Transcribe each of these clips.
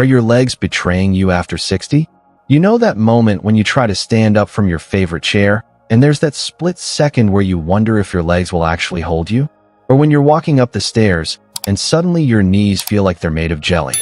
Are your legs betraying you after 60? You know that moment when you try to stand up from your favorite chair, and there's that split second where you wonder if your legs will actually hold you? Or when you're walking up the stairs, and suddenly your knees feel like they're made of jelly?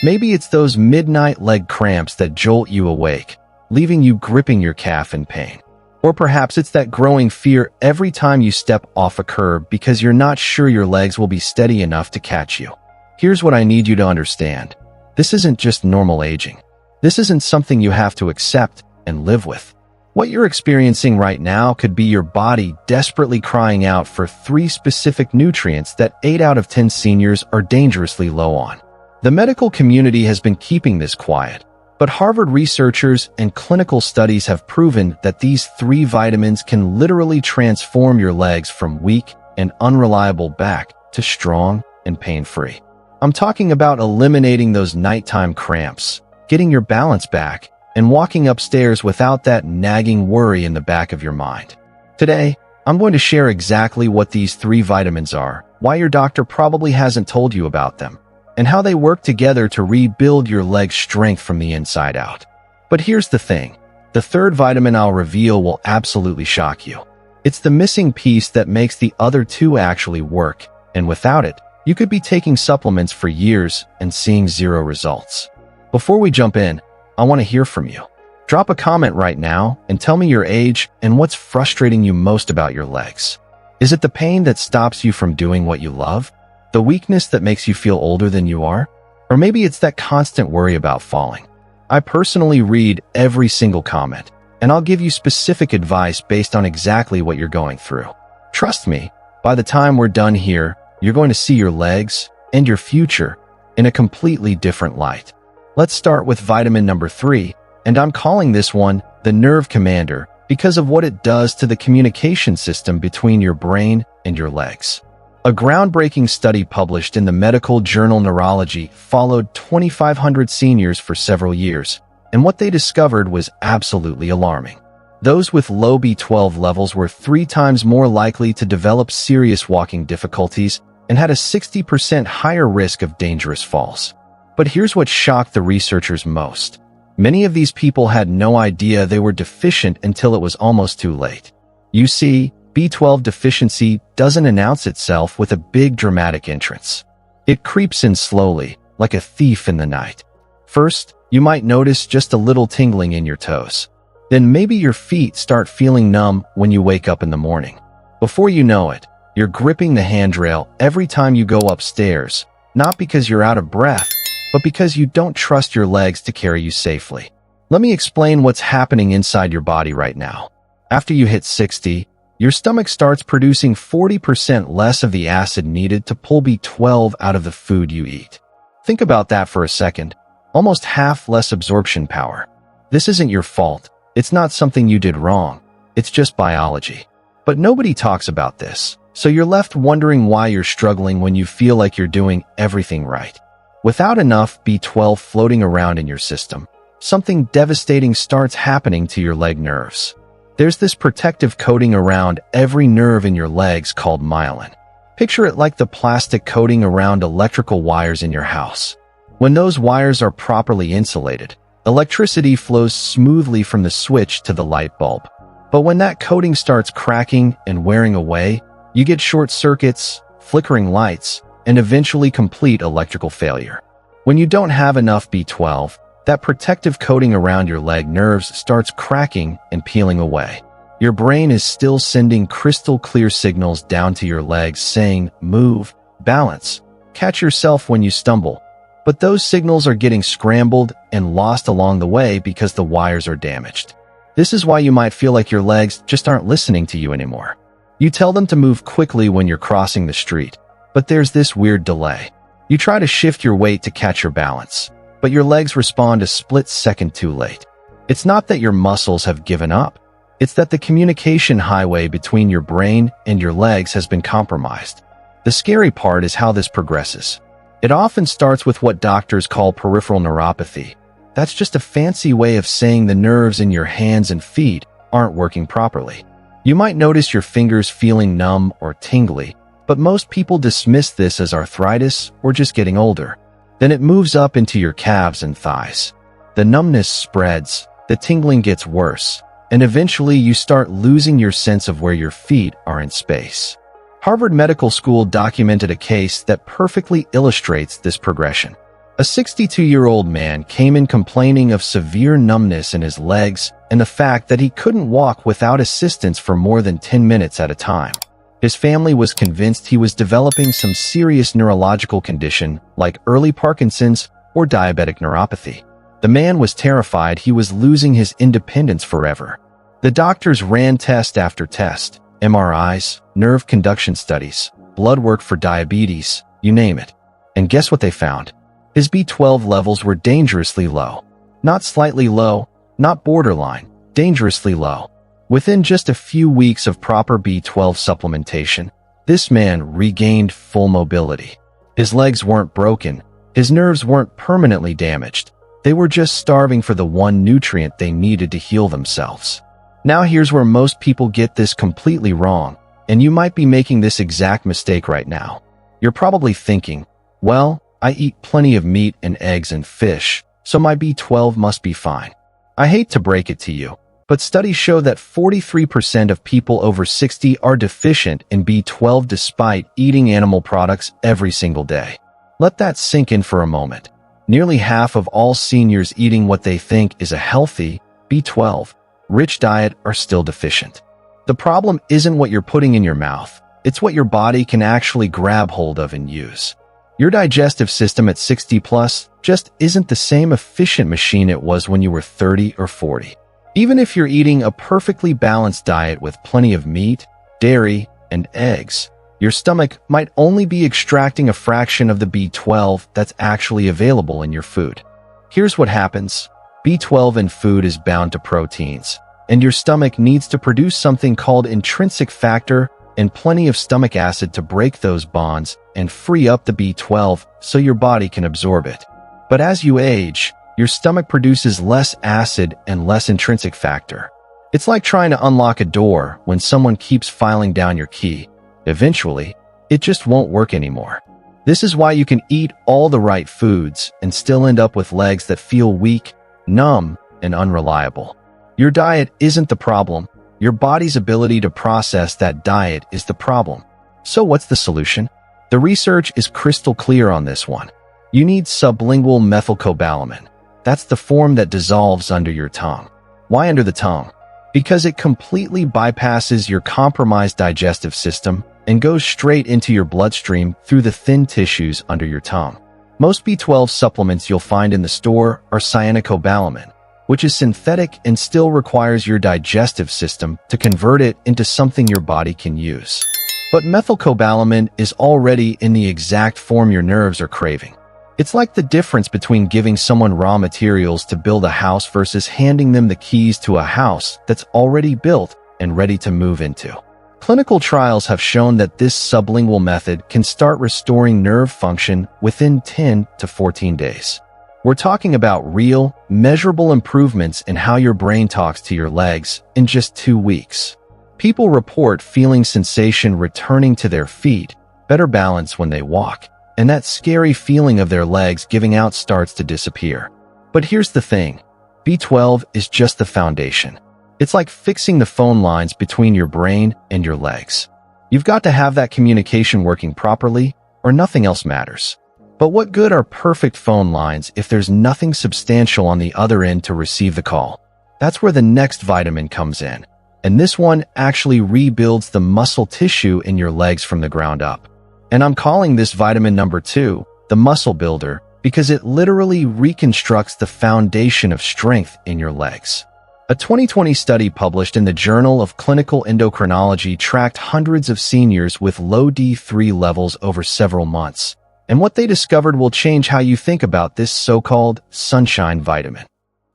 Maybe it's those midnight leg cramps that jolt you awake, leaving you gripping your calf in pain. Or perhaps it's that growing fear every time you step off a curb because you're not sure your legs will be steady enough to catch you. Here's what I need you to understand. This isn't just normal aging. This isn't something you have to accept and live with. What you're experiencing right now could be your body desperately crying out for 3 specific nutrients that 8 out of 10 seniors are dangerously low on. The medical community has been keeping this quiet, but Harvard researchers and clinical studies have proven that these 3 vitamins can literally transform your legs from weak and unreliable back to strong and pain-free. I'm talking about eliminating those nighttime cramps, getting your balance back, and walking upstairs without that nagging worry in the back of your mind. Today, I'm going to share exactly what these 3 vitamins are, why your doctor probably hasn't told you about them, and how they work together to rebuild your leg's strength from the inside out. But here's the thing. The 3rd vitamin I'll reveal will absolutely shock you. It's the missing piece that makes the other 2 actually work, and without it, you could be taking supplements for years and seeing 0 results. Before we jump in, I want to hear from you. Drop a comment right now and tell me your age and what's frustrating you most about your legs. Is it the pain that stops you from doing what you love? The weakness that makes you feel older than you are? Or maybe it's that constant worry about falling. I personally read every single comment, and I'll give you specific advice based on exactly what you're going through. Trust me, by the time we're done here, you're going to see your legs and your future in a completely different light. Let's start with vitamin number 3, and I'm calling this one the nerve commander because of what it does to the communication system between your brain and your legs. A groundbreaking study published in the medical journal Neurology followed 2,500 seniors for several years, and what they discovered was absolutely alarming. Those with low B12 levels were 3 times more likely to develop serious walking difficulties and had a 60% higher risk of dangerous falls. But here's what shocked the researchers most. Many of these people had no idea they were deficient until it was almost too late. You see, B12 deficiency doesn't announce itself with a big dramatic entrance. It creeps in slowly, like a thief in the night. First, you might notice just a little tingling in your toes. Then maybe your feet start feeling numb when you wake up in the morning. Before you know it, you're gripping the handrail every time you go upstairs, not because you're out of breath, but because you don't trust your legs to carry you safely. Let me explain what's happening inside your body right now. After you hit 60, your stomach starts producing 40% less of the acid needed to pull B12 out of the food you eat. Think about that for a second. Almost half less absorption power. This isn't your fault. It's not something you did wrong. It's just biology. But nobody talks about this, so you're left wondering why you're struggling when you feel like you're doing everything right. Without enough B12 floating around in your system, something devastating starts happening to your leg nerves. There's this protective coating around every nerve in your legs called myelin. Picture it like the plastic coating around electrical wires in your house. When those wires are properly insulated, electricity flows smoothly from the switch to the light bulb. But when that coating starts cracking and wearing away, you get short circuits, flickering lights, and eventually complete electrical failure. When you don't have enough B12, that protective coating around your leg nerves starts cracking and peeling away. Your brain is still sending crystal clear signals down to your legs saying, move, balance, catch yourself when you stumble. But those signals are getting scrambled and lost along the way because the wires are damaged. This is why you might feel like your legs just aren't listening to you anymore. You tell them to move quickly when you're crossing the street, but there's this weird delay. You try to shift your weight to catch your balance, but your legs respond a split second too late. It's not that your muscles have given up. It's that the communication highway between your brain and your legs has been compromised. The scary part is how this progresses. It often starts with what doctors call peripheral neuropathy. That's just a fancy way of saying the nerves in your hands and feet aren't working properly. You might notice your fingers feeling numb or tingly, but most people dismiss this as arthritis or just getting older. Then it moves up into your calves and thighs. The numbness spreads, the tingling gets worse, and eventually you start losing your sense of where your feet are in space. Harvard Medical School documented a case that perfectly illustrates this progression. A 62-year-old man came in complaining of severe numbness in his legs and the fact that he couldn't walk without assistance for more than 10 minutes at a time. His family was convinced he was developing some serious neurological condition like early Parkinson's or diabetic neuropathy. The man was terrified he was losing his independence forever. The doctors ran test after test, MRIs, nerve conduction studies, blood work for diabetes, you name it. And guess what they found? His B12 levels were dangerously low. Not slightly low, not borderline, dangerously low. Within just a few weeks of proper B12 supplementation, this man regained full mobility. His legs weren't broken, his nerves weren't permanently damaged. They were just starving for the one nutrient they needed to heal themselves. Now here's where most people get this completely wrong, and you might be making this exact mistake right now. You're probably thinking, well, I eat plenty of meat and eggs and fish, so my B12 must be fine. I hate to break it to you, but studies show that 43% of people over 60 are deficient in B12 despite eating animal products every single day. Let that sink in for a moment. Nearly half of all seniors eating what they think is a healthy, B12-rich diet are still deficient. The problem isn't what you're putting in your mouth, it's what your body can actually grab hold of and use. Your digestive system at 60 plus just isn't the same efficient machine it was when you were 30 or 40. Even if you're eating a perfectly balanced diet with plenty of meat, dairy, and eggs, your stomach might only be extracting a fraction of the B12 that's actually available in your food. Here's what happens. B12 in food is bound to proteins, and your stomach needs to produce something called intrinsic factor and plenty of stomach acid to break those bonds and free up the B12 so your body can absorb it. But as you age, your stomach produces less acid and less intrinsic factor. It's like trying to unlock a door when someone keeps filing down your key. Eventually, it just won't work anymore. This is why you can eat all the right foods and still end up with legs that feel weak, numb, and unreliable. Your diet isn't the problem. Your body's ability to process that diet is the problem. So what's the solution? The research is crystal clear on this one. You need sublingual methylcobalamin. That's the form that dissolves under your tongue. Why under the tongue? Because it completely bypasses your compromised digestive system and goes straight into your bloodstream through the thin tissues under your tongue. Most B12 supplements you'll find in the store are cyanocobalamin, which is synthetic and still requires your digestive system to convert it into something your body can use. But methylcobalamin is already in the exact form your nerves are craving. It's like the difference between giving someone raw materials to build a house versus handing them the keys to a house that's already built and ready to move into. Clinical trials have shown that this sublingual method can start restoring nerve function within 10 to 14 days. We're talking about real, measurable improvements in how your brain talks to your legs in just 2 weeks. People report feeling sensation returning to their feet, better balance when they walk, and that scary feeling of their legs giving out starts to disappear. But here's the thing, B12 is just the foundation. It's like fixing the phone lines between your brain and your legs. You've got to have that communication working properly, or nothing else matters. But what good are perfect phone lines if there's nothing substantial on the other end to receive the call? That's where the next vitamin comes in. And this one actually rebuilds the muscle tissue in your legs from the ground up. And I'm calling this vitamin number 2, the muscle builder, because it literally reconstructs the foundation of strength in your legs. A 2020 study published in the Journal of Clinical Endocrinology tracked hundreds of seniors with low D3 levels over several months. And what they discovered will change how you think about this so-called sunshine vitamin.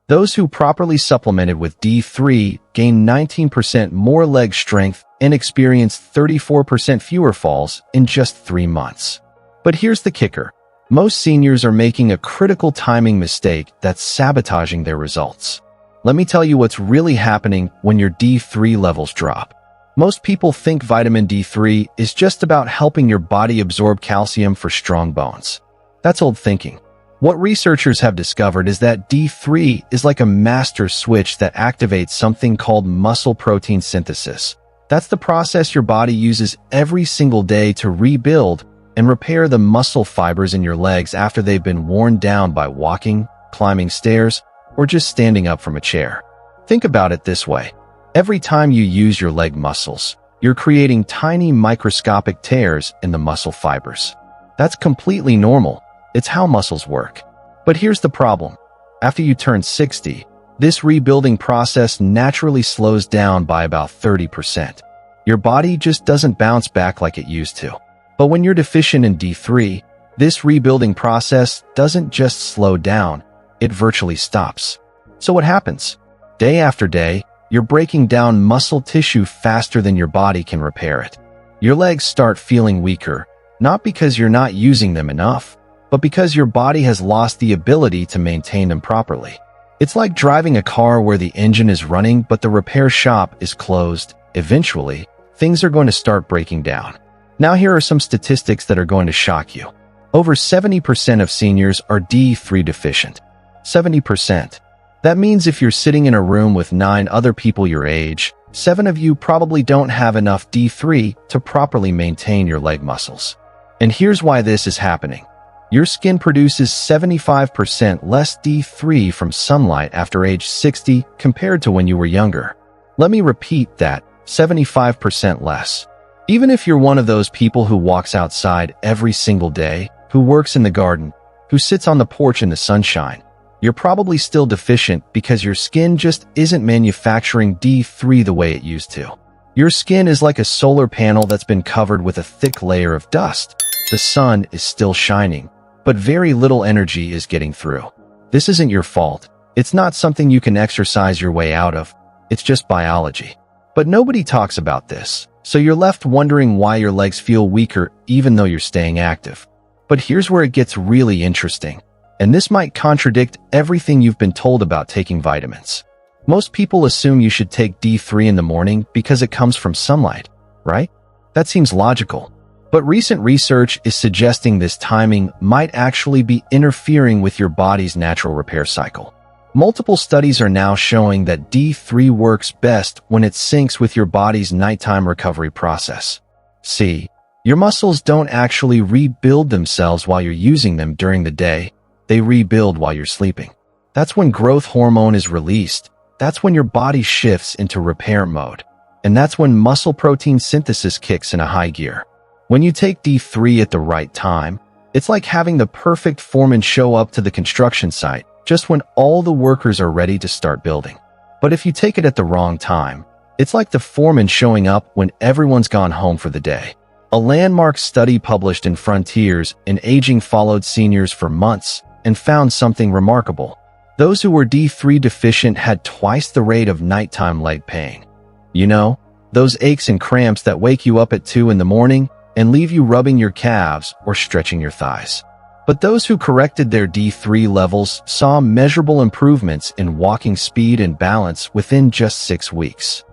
Those who properly supplemented with D3 gained 19% more leg strength and experienced 34% fewer falls in just 3 months. But here's the kicker. Most seniors are making a critical timing mistake that's sabotaging their results. Let me tell you what's really happening when your D3 levels drop. Most people think vitamin D3 is just about helping your body absorb calcium for strong bones. That's old thinking. What researchers have discovered is that D3 is like a master switch that activates something called muscle protein synthesis. That's the process your body uses every single day to rebuild and repair the muscle fibers in your legs after they've been worn down by walking, climbing stairs, or just standing up from a chair. Think about it this way. Every time you use your leg muscles, you're creating tiny microscopic tears in the muscle fibers. That's completely normal. It's how muscles work. But here's the problem. After you turn 60, this rebuilding process naturally slows down by about 30%. Your body just doesn't bounce back like it used to. But when you're deficient in D3, this rebuilding process doesn't just slow down, it virtually stops. So what happens? Day after day, you're breaking down muscle tissue faster than your body can repair it. Your legs start feeling weaker, not because you're not using them enough, but because your body has lost the ability to maintain them properly. It's like driving a car where the engine is running but the repair shop is closed. Eventually, things are going to start breaking down. Now here are some statistics that are going to shock you. Over 70% of seniors are D3 deficient. 70%. That means if you're sitting in a room with 9 other people your age, 7 of you probably don't have enough D3 to properly maintain your leg muscles. And here's why this is happening. Your skin produces 75% less D3 from sunlight after age 60 compared to when you were younger. Let me repeat that, 75% less. Even if you're one of those people who walks outside every single day, who works in the garden, who sits on the porch in the sunshine, you're probably still deficient because your skin just isn't manufacturing D3 the way it used to. Your skin is like a solar panel that's been covered with a thick layer of dust. The sun is still shining, but very little energy is getting through. This isn't your fault. It's not something you can exercise your way out of. It's just biology. But nobody talks about this, so you're left wondering why your legs feel weaker even though you're staying active. But here's where it gets really interesting, and this might contradict everything you've been told about taking vitamins. Most people assume you should take D3 in the morning because it comes from sunlight, right? That seems logical. But recent research is suggesting this timing might actually be interfering with your body's natural repair cycle. Multiple studies are now showing that D3 works best when it syncs with your body's nighttime recovery process. See, your muscles don't actually rebuild themselves while you're using them during the day. They rebuild while you're sleeping. That's when growth hormone is released. That's when your body shifts into repair mode. And that's when muscle protein synthesis kicks in a high gear. When you take D3 at the right time, it's like having the perfect foreman show up to the construction site just when all the workers are ready to start building. But if you take it at the wrong time, it's like the foreman showing up when everyone's gone home for the day. A landmark study published in Frontiers in Aging followed seniors for months and found something remarkable. Those who were D3 deficient had twice the rate of nighttime leg pain. You know, those aches and cramps that wake you up at 2 in the morning and leave you rubbing your calves or stretching your thighs. But those who corrected their D3 levels saw measurable improvements in walking speed and balance within just 6 weeks.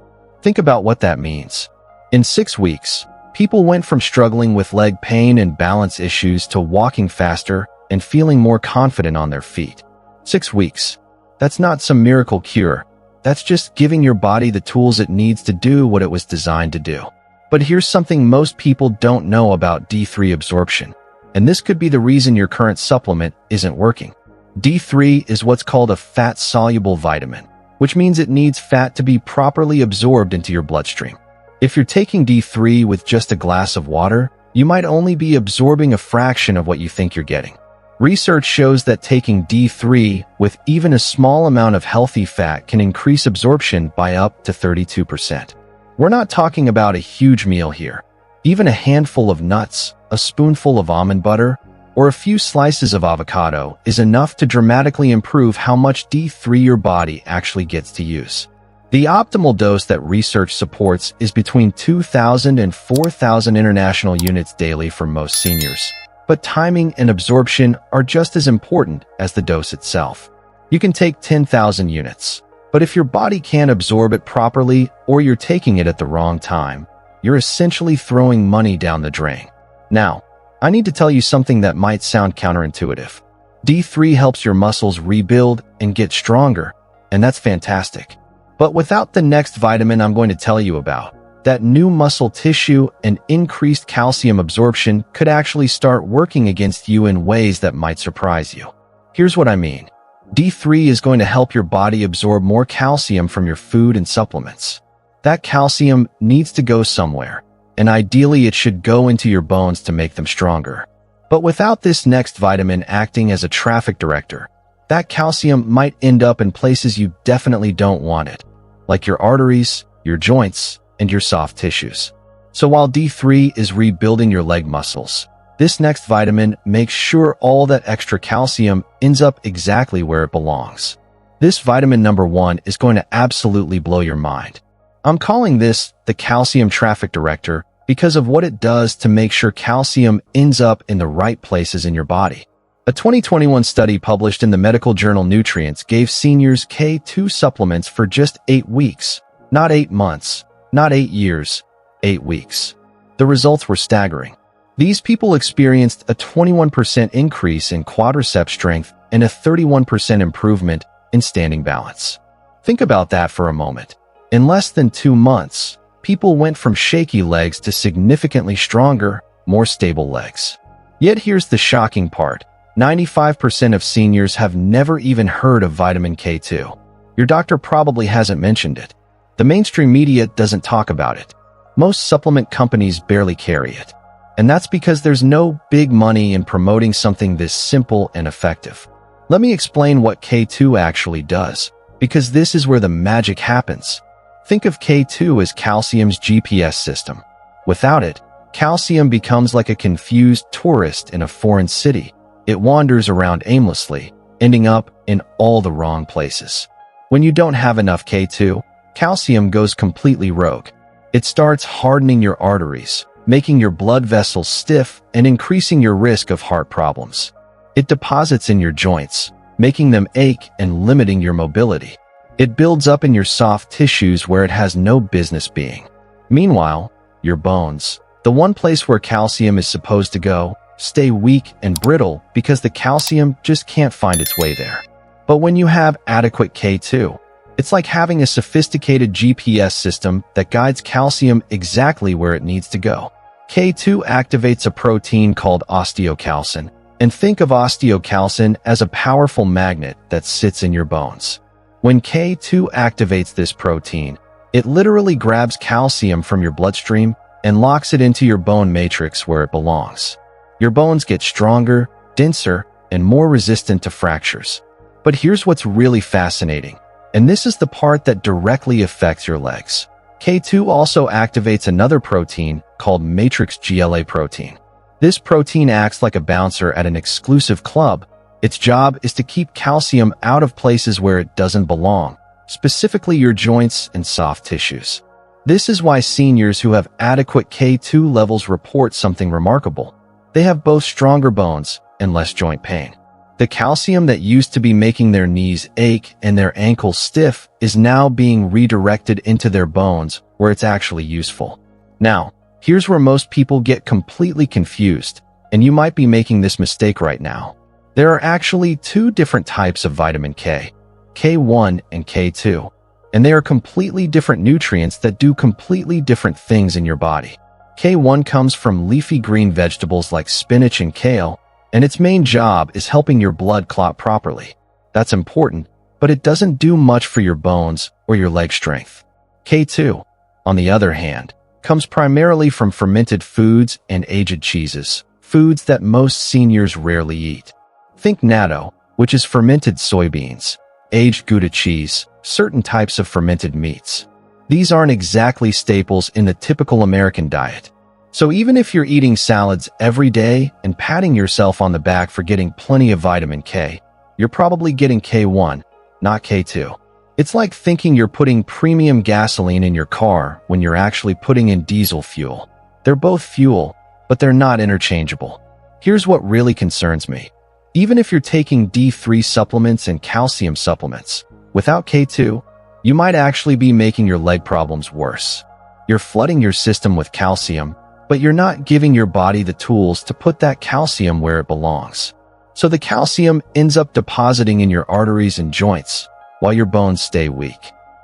Think about what that means. In 6 weeks, people went from struggling with leg pain and balance issues to walking faster and feeling more confident on their feet. 6 weeks. That's not some miracle cure. That's just giving your body the tools it needs to do what it was designed to do. But here's something most people don't know about D3 absorption, and this could be the reason your current supplement isn't working. D3 is what's called a fat-soluble vitamin, which means it needs fat to be properly absorbed into your bloodstream. If you're taking D3 with just a glass of water, you might only be absorbing a fraction of what you think you're getting. Research shows that taking D3 with even a small amount of healthy fat can increase absorption by up to 32%. We're not talking about a huge meal here. Even a handful of nuts, a spoonful of almond butter, or a few slices of avocado is enough to dramatically improve how much D3 your body actually gets to use. The optimal dose that research supports is between 2,000 and 4,000 international units daily for most seniors. But timing and absorption are just as important as the dose itself. You can take 10,000 units, but if your body can't absorb it properly or you're taking it at the wrong time, you're essentially throwing money down the drain. Now, I need to tell you something that might sound counterintuitive. D3 helps your muscles rebuild and get stronger, and that's fantastic. But without the next vitamin I'm going to tell you about, that new muscle tissue and increased calcium absorption could actually start working against you in ways that might surprise you. Here's what I mean. D3 is going to help your body absorb more calcium from your food and supplements. That calcium needs to go somewhere, and ideally it should go into your bones to make them stronger. But without this next vitamin acting as a traffic director, that calcium might end up in places you definitely don't want it, like your arteries, your joints, and your soft tissues. So while D3 is rebuilding your leg muscles, this next vitamin makes sure all that extra calcium ends up exactly where it belongs. This vitamin number 1 is going to absolutely blow your mind. I'm calling this the calcium traffic director because of what it does to make sure calcium ends up in the right places in your body. A 2021 study published in the medical journal Nutrients gave seniors K2 supplements for just 8 weeks, not 8 months, not 8 years, 8 weeks. The results were staggering. These people experienced a 21% increase in quadricep strength and a 31% improvement in standing balance. Think about that for a moment. In less than 2 months, people went from shaky legs to significantly stronger, more stable legs. Yet here's the shocking part. 95% of seniors have never even heard of vitamin K2. Your doctor probably hasn't mentioned it. The mainstream media doesn't talk about it. Most supplement companies barely carry it. And that's because there's no big money in promoting something this simple and effective. Let me explain what K2 actually does, because this is where the magic happens. Think of K2 as calcium's GPS system. Without it, calcium becomes like a confused tourist in a foreign city. It wanders around aimlessly, ending up in all the wrong places. When you don't have enough K2, calcium goes completely rogue. It starts hardening your arteries, making your blood vessels stiff and increasing your risk of heart problems. It deposits in your joints, making them ache and limiting your mobility. It builds up in your soft tissues where it has no business being. Meanwhile, your bones, the one place where calcium is supposed to go, stay weak and brittle because the calcium just can't find its way there. But when you have adequate K2, it's like having a sophisticated GPS system that guides calcium exactly where it needs to go. K2 activates a protein called osteocalcin, and think of osteocalcin as a powerful magnet that sits in your bones. When K2 activates this protein, it literally grabs calcium from your bloodstream and locks it into your bone matrix where it belongs. Your bones get stronger, denser, and more resistant to fractures. But here's what's really fascinating. And this is the part that directly affects your legs. K2 also activates another protein called matrix GLA protein. This protein acts like a bouncer at an exclusive club. Its job is to keep calcium out of places where it doesn't belong, specifically your joints and soft tissues. This is why seniors who have adequate K2 levels report something remarkable. They have both stronger bones and less joint pain. The calcium that used to be making their knees ache and their ankles stiff is now being redirected into their bones where it's actually useful. Now, here's where most people get completely confused, and you might be making this mistake right now. There are actually 2 different types of vitamin K, K1 and K2, and they are completely different nutrients that do completely different things in your body. K1 comes from leafy green vegetables like spinach and kale, and its main job is helping your blood clot properly. That's important, but it doesn't do much for your bones or your leg strength. K2, on the other hand, comes primarily from fermented foods and aged cheeses, foods that most seniors rarely eat. Think natto, which is fermented soybeans, aged Gouda cheese, certain types of fermented meats. These aren't exactly staples in the typical American diet. So even if you're eating salads every day and patting yourself on the back for getting plenty of vitamin K, you're probably getting K1, not K2. It's like thinking you're putting premium gasoline in your car when you're actually putting in diesel fuel. They're both fuel, but they're not interchangeable. Here's what really concerns me. Even if you're taking D3 supplements and calcium supplements, without K2, you might actually be making your leg problems worse. You're flooding your system with calcium, but you're not giving your body the tools to put that calcium where it belongs. So the calcium ends up depositing in your arteries and joints while your bones stay weak.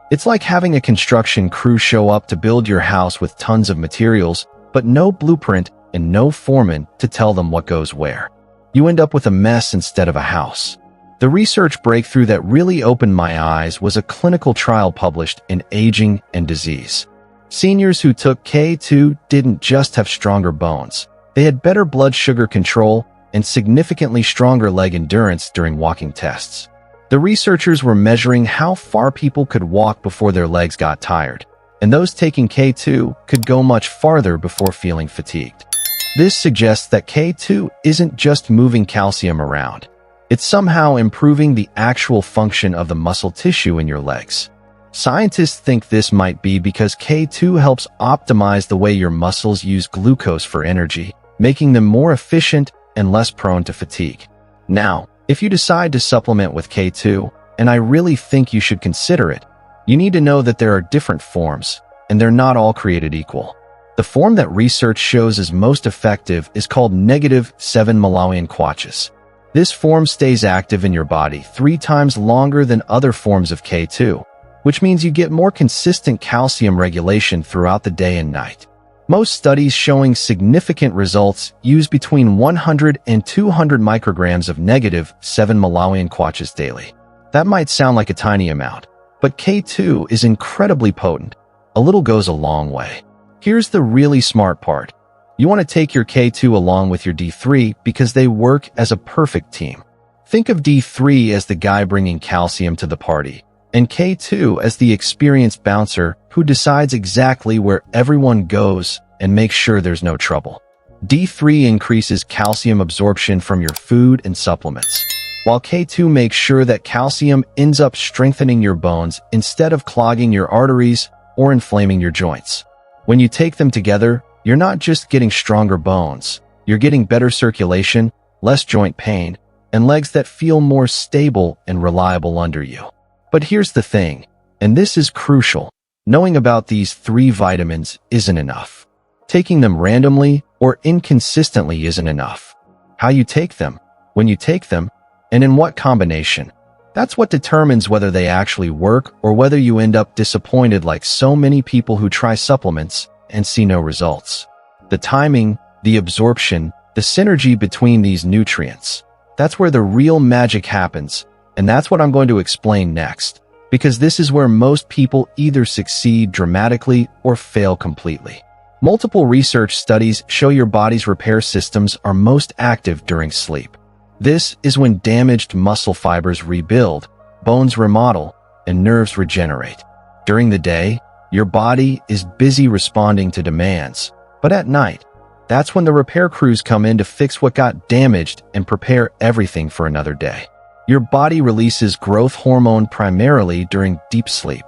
It's like having a construction crew show up to build your house with tons of materials, but no blueprint and no foreman to tell them what goes where. You end up with a mess instead of a house. The research breakthrough that really opened my eyes was a clinical trial published in Aging and Disease. Seniors who took K2 didn't just have stronger bones. They had better blood sugar control and significantly stronger leg endurance during walking tests. The researchers were measuring how far people could walk before their legs got tired, and those taking K2 could go much farther before feeling fatigued. This suggests that K2 isn't just moving calcium around. It's somehow improving the actual function of the muscle tissue in your legs. Scientists think this might be because K2 helps optimize the way your muscles use glucose for energy, making them more efficient and less prone to fatigue. Now, if you decide to supplement with K2, and I really think you should consider it, you need to know that there are different forms, and they're not all created equal. The form that research shows is most effective is called -7 Malawian Quachas. This form stays active in your body 3 times longer than other forms of K2, which means you get more consistent calcium regulation throughout the day and night. Most studies showing significant results use between 100 and 200 micrograms of -7 Malawian Quachas daily. That might sound like a tiny amount, but K2 is incredibly potent. A little goes a long way. Here's the really smart part. You want to take your K2 along with your D3 because they work as a perfect team. Think of D3 as the guy bringing calcium to the party, and K2 as the experienced bouncer who decides exactly where everyone goes and makes sure there's no trouble. D3 increases calcium absorption from your food and supplements, while K2 makes sure that calcium ends up strengthening your bones instead of clogging your arteries or inflaming your joints. When you take them together, you're not just getting stronger bones, you're getting better circulation, less joint pain, and legs that feel more stable and reliable under you. But here's the thing, and this is crucial. Knowing about these 3 vitamins isn't enough. Taking them randomly or inconsistently isn't enough. How you take them, when you take them, and in what combination. That's what determines whether they actually work or whether you end up disappointed like so many people who try supplements and see no results. The timing, the absorption, the synergy between these nutrients. That's where the real magic happens, and that's what I'm going to explain next, because this is where most people either succeed dramatically or fail completely. Multiple research studies show your body's repair systems are most active during sleep. This is when damaged muscle fibers rebuild, bones remodel, and nerves regenerate. During the day, your body is busy responding to demands, but at night, that's when the repair crews come in to fix what got damaged and prepare everything for another day. Your body releases growth hormone primarily during deep sleep.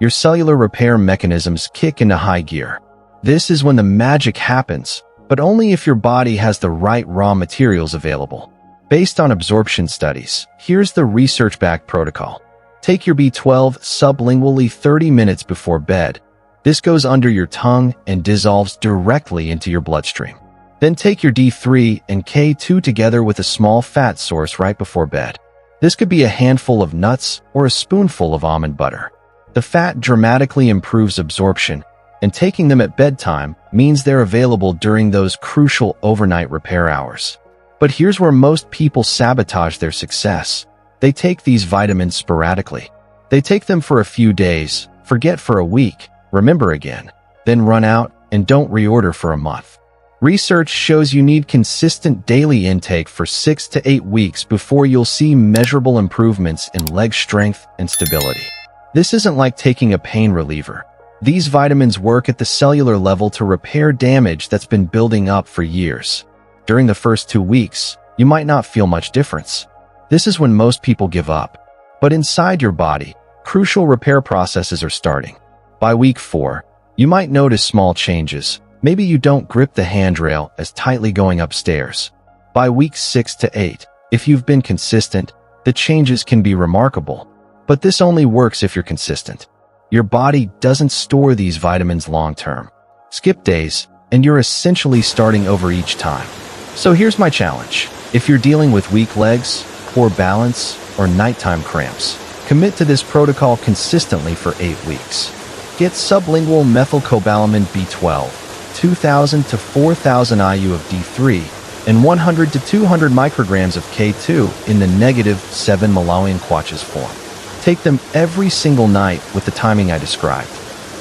Your cellular repair mechanisms kick into high gear. This is when the magic happens, but only if your body has the right raw materials available. Based on absorption studies, here's the research-backed protocol. Take your B12 sublingually 30 minutes before bed. This goes under your tongue and dissolves directly into your bloodstream. Then take your D3 and K2 together with a small fat source right before bed. This could be a handful of nuts or a spoonful of almond butter. The fat dramatically improves absorption, and taking them at bedtime means they're available during those crucial overnight repair hours. But here's where most people sabotage their success. They take these vitamins sporadically. They take them for a few days, forget for a week, remember again, then run out and don't reorder for a month. Research shows you need consistent daily intake for 6 to 8 weeks before you'll see measurable improvements in leg strength and stability. This isn't like taking a pain reliever. These vitamins work at the cellular level to repair damage that's been building up for years. During the first 2 weeks, you might not feel much difference. This is when most people give up. But inside your body, crucial repair processes are starting. By week 4, you might notice small changes. Maybe you don't grip the handrail as tightly going upstairs. By week 6 to 8, if you've been consistent, the changes can be remarkable. But this only works if you're consistent. Your body doesn't store these vitamins long term. Skip days, and you're essentially starting over each time. So here's my challenge. If you're dealing with weak legs, poor balance, or nighttime cramps, commit to this protocol consistently for 8 weeks. Get sublingual methylcobalamin B12, 2,000 to 4,000 IU of D3, and 100 to 200 micrograms of K2 in the -7 Malawian Kwacha's form. Take them every single night with the timing I described.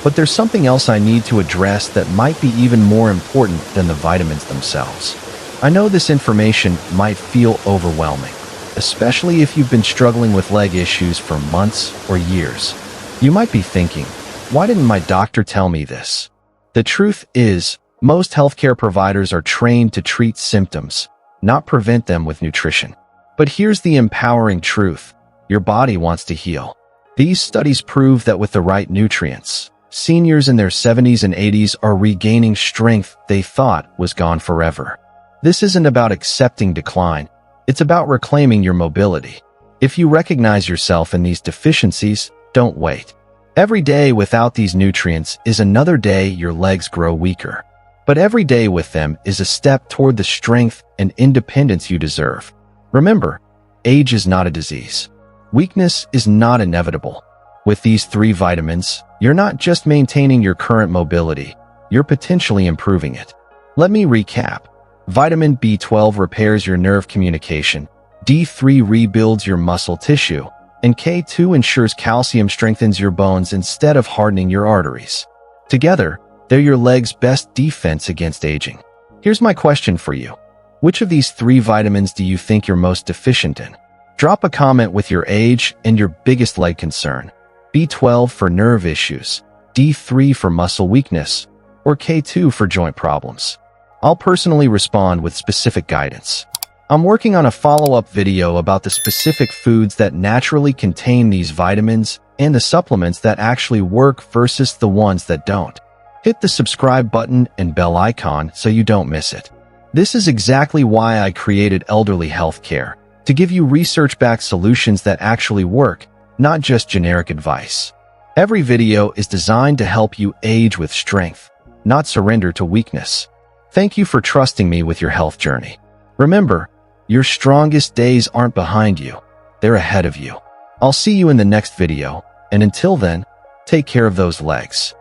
But there's something else I need to address that might be even more important than the vitamins themselves. I know this information might feel overwhelming, especially if you've been struggling with leg issues for months or years. You might be thinking, why didn't my doctor tell me this? The truth is, most healthcare providers are trained to treat symptoms, not prevent them with nutrition. But here's the empowering truth. Your body wants to heal. These studies prove that with the right nutrients, seniors in their 70s and 80s are regaining strength they thought was gone forever. This isn't about accepting decline. It's about reclaiming your mobility. If you recognize yourself in these deficiencies, don't wait. Every day without these nutrients is another day your legs grow weaker. But every day with them is a step toward the strength and independence you deserve. Remember, age is not a disease. Weakness is not inevitable. With these 3 vitamins, you're not just maintaining your current mobility, you're potentially improving it. Let me recap. Vitamin B12 repairs your nerve communication, D3 rebuilds your muscle tissue, and K2 ensures calcium strengthens your bones instead of hardening your arteries. Together, they're your leg's best defense against aging. Here's my question for you. Which of these 3 vitamins do you think you're most deficient in? Drop a comment with your age and your biggest leg concern. B12 for nerve issues, D3 for muscle weakness, or K2 for joint problems. I'll personally respond with specific guidance. I'm working on a follow-up video about the specific foods that naturally contain these vitamins and the supplements that actually work versus the ones that don't. Hit the subscribe button and bell icon so you don't miss it. This is exactly why I created Elderly Healthcare, to give you research-backed solutions that actually work, not just generic advice. Every video is designed to help you age with strength, not surrender to weakness. Thank you for trusting me with your health journey. Remember, your strongest days aren't behind you, they're ahead of you. I'll see you in the next video, and until then, take care of those legs.